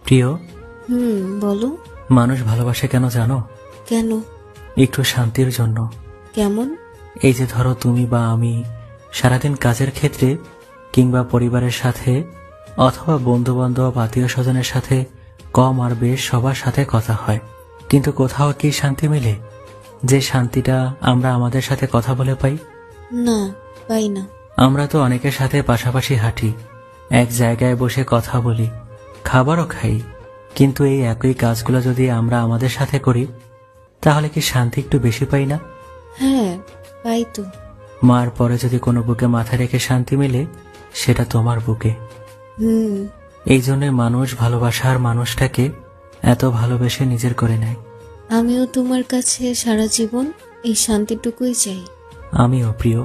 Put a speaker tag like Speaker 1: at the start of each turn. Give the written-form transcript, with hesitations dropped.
Speaker 1: প্রিয়,
Speaker 2: বলো।
Speaker 1: মানুষ ভালোবাসে কেন জানো?
Speaker 2: কেন?
Speaker 1: একটু শান্তির জন্য।
Speaker 2: কেমন?
Speaker 1: এই যে ধরো তুমি বা আমি সারাদিন কাজের ক্ষেত্রে কিংবা পরিবারের সাথে অথবা বন্ধু বান্ধব আত্মীয় স্বজনের সাথে কম আর বেশ সবার সাথে কথা হয়, কিন্তু কোথাও কি শান্তি মেলে? যে শান্তিটা আমরা আমাদের সাথে কথা বলে পাই?
Speaker 2: না, পাই না।
Speaker 1: আমরা তো অনেকের সাথে পাশাপাশি হাঁটি, এক জায়গায় বসে কথা বলি, খাবারও খাই, কিন্তু এই একই কাজগুলো যদি আমরা আমাদের সাথে করি তাহলে কি শান্তি একটু বেশি পাই না?
Speaker 2: হ্যাঁ, পাই তো।
Speaker 1: মার পরে যদি কোনো বুকে মাথা রেখে শান্তি মেলে, সেটা তোমার বুকে।
Speaker 2: হুম
Speaker 1: এই জন্যে মানুষ ভালোবাসার মানুষটাকে এত ভালোবেসে নিজের করে নেয়।
Speaker 2: আমিও তোমার কাছে সারা জীবন এই শান্তিটুকুই চাই।
Speaker 1: আমিও প্রিয়।